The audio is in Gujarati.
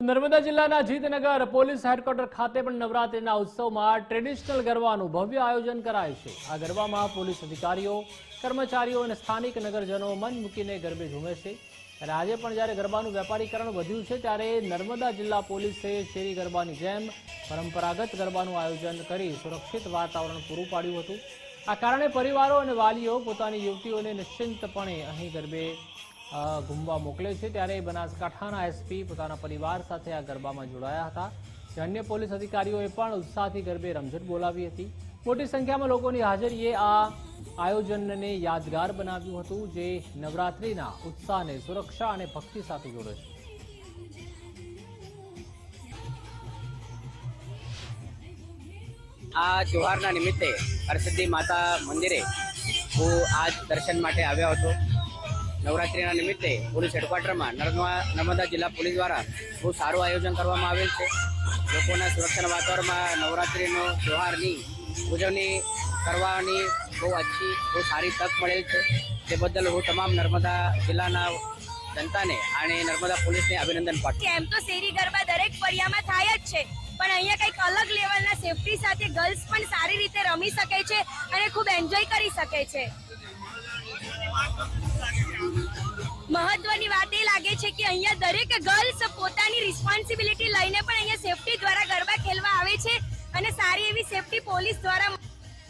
નર્મદા જિલ્લાના જીતનગર પોલીસ હેડક્વાર્ટર ખાતે પણ નવરાત્રિના ઉત્સવમાં ટ્રેડિશનલ ગરબાનું ભવ્ય આયોજન કરાય છે। આ ગરબામાં પોલીસ અધિકારીઓ, કર્મચારીઓ અને સ્થાનિક નગરજનો મન મૂકીને ગરબે ઝૂમે છે। અને આજે પણ જ્યારે ગરબાનું વેપારીકરણ વધ્યું છે ત્યારે નર્મદા જિલ્લા પોલીસે શેરી ગરબાની જેમ પરંપરાગત ગરબાનું આયોજન કરી સુરક્ષિત વાતાવરણ પૂરું પાડ્યું હતું। આ કારણે પરિવારો અને વાલીઓ પોતાની યુવતીઓને નિશ્ચિંતપણે અહીં ગરબે ઘૂમવા મોકલે છે। ત્યારે બનાસકાંઠાના એસપી પોતાના પરિવાર સાથે આ ગરબામાં જોડાયા હતા। અન્ય પોલીસ અધિકારીઓએ પણ ઉત્સાહથી ગરબે રમઝટ બોલાવી હતી। મોટી સંખ્યામાં લોકોની હાજરીએ આ આયોજનને યાદગાર બનાવ્યું હતું, જે નવરાત્રિના ઉત્સાહને સુરક્ષા અને ભક્તિ સાથે જોડે છે। આ ત્યોહારના નિમિત્તે હરસિદ્ધિ માતા મંદિરે હું આજ દર્શન માટે આવ્યો હતો। નવરાત્રિના નિમિત્તે પોલીસ હેડક્વાર્ટરમાં નર્મદા જિલ્લા પોલીસ દ્વારા બહુ સારું આયોજન કરવામાં આવેલ છે। લોકોના સુરક્ષાના વાતાવરણમાં નવરાત્રિનો ત્યોહારની ઉજવણી કરવાની બહુ સારી તક મળેલ છે। તે બદલ હું તમામ નર્મદા જિલ્લાના જનતાને અને નર્મદા પોલીસને અભિનંદન પાઠવું। એમ તો શેરી ગરબા દરેક ફળિયામાં થાય જ છે, પણ અહીંયા કંઈક અલગ લેવલના સેફટી સાથે ગર્લ્સ પણ સારી રીતે રમી શકે છે અને ખૂબ એન્જોય કરી શકે છે। મહત્વની વાત એ લાગે છે કે અહીંયા દરેક ગર્લ્સ પોતાની રિસ્પોન્સિબિલિટી લઈને પણ અહીંયા સેફટી દ્વારા ગરબા ખેલવા આવે છે અને સારી એવી સેફટી પોલીસ દ્વારા